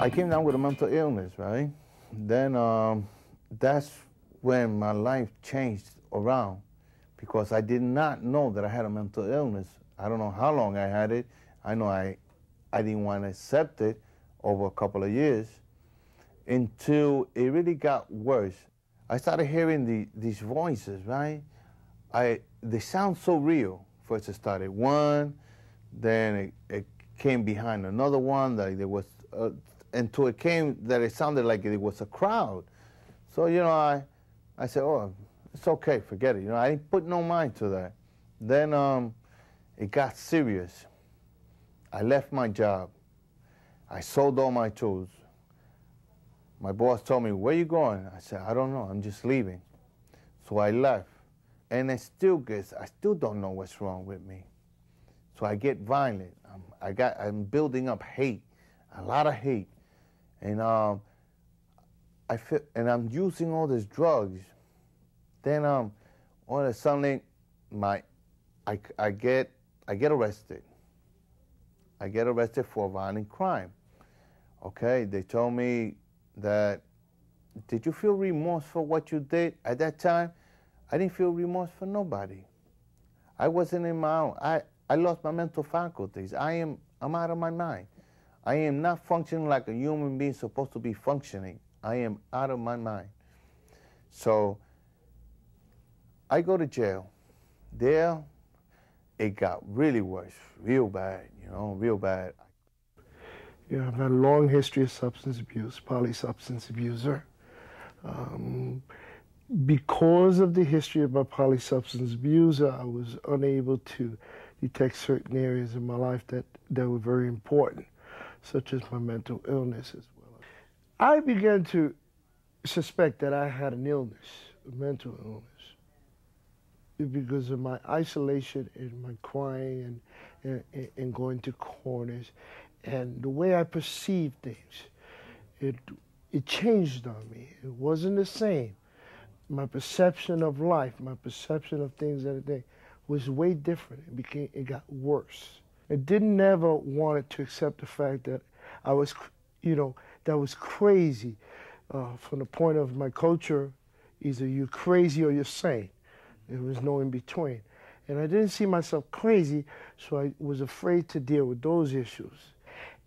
I came down with a mental illness, right? Then that's when my life changed around because I did not know that I had a mental illness. I don't know how long I had it. I know I didn't want to accept it over a couple of years until it really got worse. I started hearing these voices, right? They sound so real. First it started one, then it came behind another one, like there was, until it came that it sounded like it was a crowd. So, you know, I said, oh, it's okay, forget it. You know, I didn't put no mind to that. Then it got serious. I left my job. I sold all my tools. My boss told me, where you going? I said, I don't know, I'm just leaving. So I left. And I still don't know what's wrong with me. So I get violent. I'm building up hate, a lot of hate. And I'm using all these drugs. Then all of a sudden, I get arrested. I get arrested for violent crime. Okay, they told me that, did you feel remorse for what you did at that time? I didn't feel remorse for nobody. I wasn't in my own. I lost my mental faculties. I'm out of my mind. I am not functioning like a human being supposed to be functioning. I am out of my mind. So I go to jail. There, it got really worse, real bad, you know, real bad. Yeah, I've had a long history of substance abuse, polysubstance abuser. Because of the history of my polysubstance abuser, I was unable to detect certain areas in my life that were very important, such as my mental illness as well. I began to suspect that I had an illness, a mental illness, because of my isolation and my crying and going to corners. And the way I perceived things, it changed on me. It wasn't the same. My perception of life, my perception of things that day was way different. It got worse. I didn't ever wanted to accept the fact that I was, you know, that was crazy. From the point of my culture, either you're crazy or you're sane. There was no in between. And I didn't see myself crazy, so I was afraid to deal with those issues.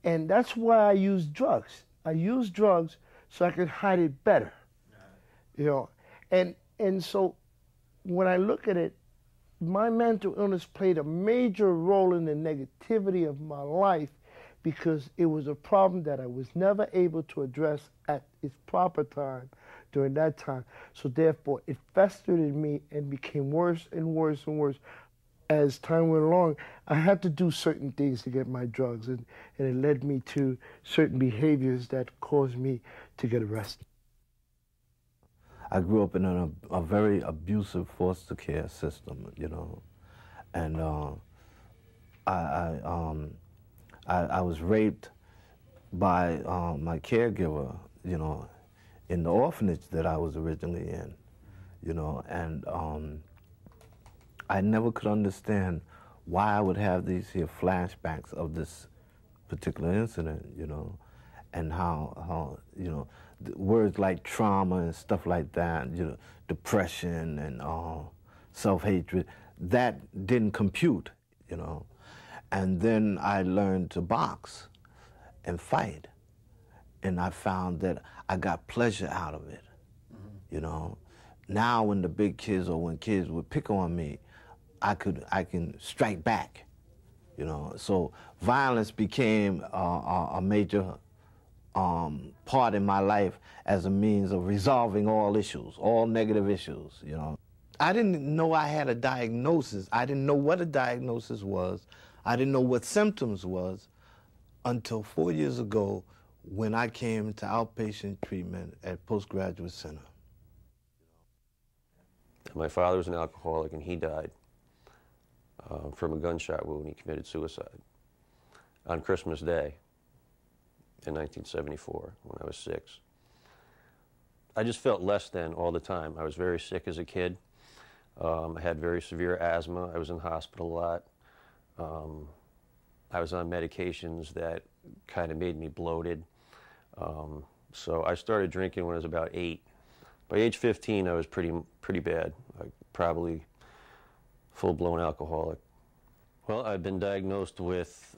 And that's why I used drugs. I used drugs so I could hide it better, you know. And so when I look at it, my mental illness played a major role in the negativity of my life because it was a problem that I was never able to address at its proper time during that time. So therefore, it festered in me and became worse and worse and worse. As time went along, I had to do certain things to get my drugs, and it led me to certain behaviors that caused me to get arrested. I grew up in a very abusive foster care system, you know, and I was raped by my caregiver, you know, in the orphanage that I was originally in, you know, and I never could understand why I would have these here flashbacks of this particular incident, you know, and how you know, words like trauma and stuff like that, you know, depression and self-hatred, that didn't compute, you know. And then I learned to box and fight, and I found that I got pleasure out of it, you know. Now when the big kids or when kids would pick on me, I can strike back, you know. So violence became a major part in my life as a means of resolving all issues, all negative issues, you know. I didn't know I had a diagnosis. I didn't know what a diagnosis was. I didn't know what symptoms was until 4 years ago when I came to outpatient treatment at Postgraduate Center. My father was an alcoholic and he died from a gunshot wound. He committed suicide on Christmas Day in 1974 when I was 6. I just felt less than all the time. I was very sick as a kid. I had very severe asthma. I was in the hospital a lot. I was on medications that kind of made me bloated. So I started drinking when I was about 8. By age 15, I was pretty bad, like probably full-blown alcoholic. Well, I've been diagnosed with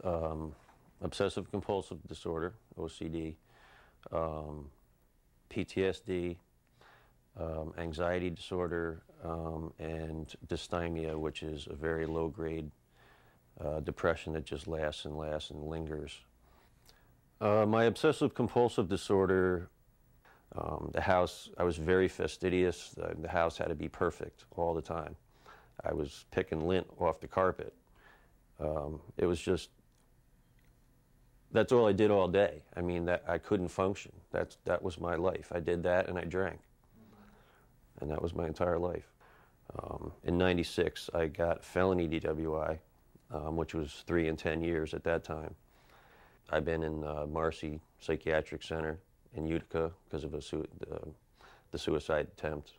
obsessive compulsive disorder, OCD, PTSD, anxiety disorder, and dysthymia, which is a very low-grade depression that just lasts and lasts and lingers. My obsessive compulsive disorder, the house, I was very fastidious. The house had to be perfect all the time. I was picking lint off the carpet. It was just, that's all I did all day. I mean, I couldn't function. That was my life. I did that and I drank. And that was my entire life. In '96, I got felony DWI, which was 3 and 10 years at that time. I've been in Marcy Psychiatric Center in Utica because of the suicide attempt.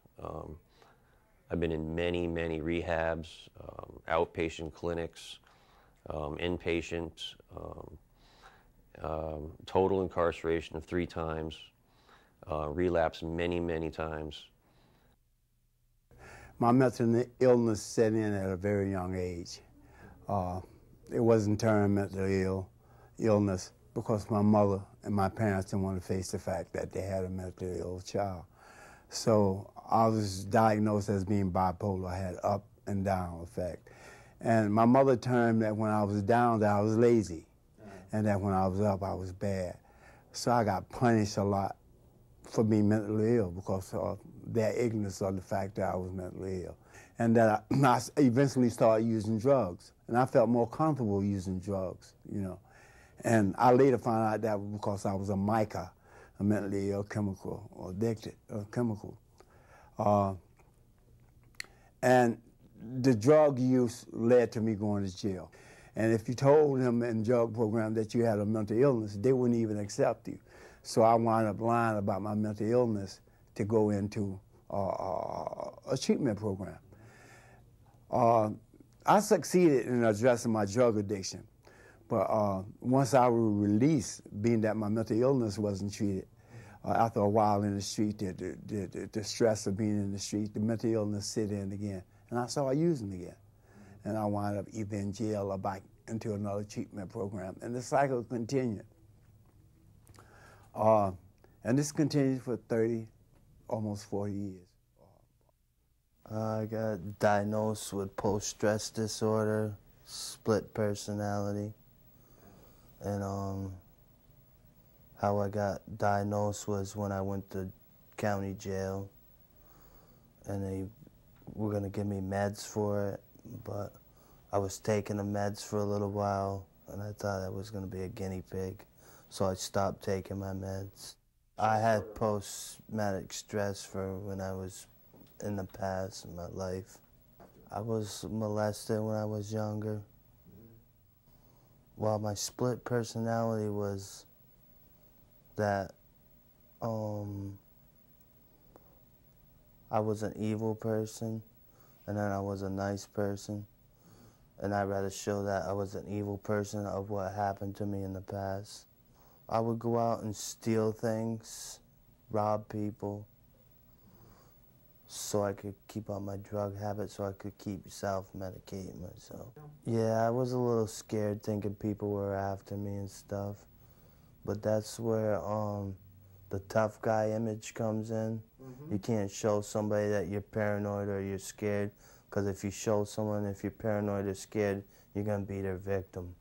I've been in many, many rehabs, outpatient clinics, inpatient, total incarceration of 3 times, relapse many, many times. My mental illness set in at a very young age. It wasn't termed mental illness because my mother and my parents didn't want to face the fact that they had a mentally ill child. So I was diagnosed as being bipolar. I had up and down effect. And my mother termed that when I was down that I was lazy, and that when I was up I was bad. So I got punished a lot for being mentally ill because of their ignorance of the fact that I was mentally ill. And that I eventually started using drugs. And I felt more comfortable using drugs, you know. And I later found out that was because I was a MICA, a mentally ill chemical, or addicted chemical. And the drug use led to me going to jail. And if you told them in the drug program that you had a mental illness, they wouldn't even accept you. So I wound up lying about my mental illness to go into a treatment program. I succeeded in addressing my drug addiction, but once I was released, being that my mental illness wasn't treated, after a while in the street, the stress of being in the street, the mental illness set in again, and I started using again. And I wound up either in jail or back into another treatment program, and the cycle continued. And this continued for 30, almost 40 years. I got diagnosed with post-stress disorder, split personality, and how I got diagnosed was when I went to county jail, and they were gonna give me meds for it, but I was taking the meds for a little while, and I thought I was gonna be a guinea pig, so I stopped taking my meds. I had post-traumatic stress for when I was in the past in my life. I was molested when I was younger. Well, my split personality was that I was an evil person, and then I was a nice person, and I'd rather show that I was an evil person of what happened to me in the past. I would go out and steal things, rob people, so I could keep on my drug habit, so I could keep self-medicating myself. Yeah, I was a little scared thinking people were after me and stuff, but that's where the tough guy image comes in. You can't show somebody that you're paranoid or you're scared, because if you show someone if you're paranoid or scared, you're gonna be their victim.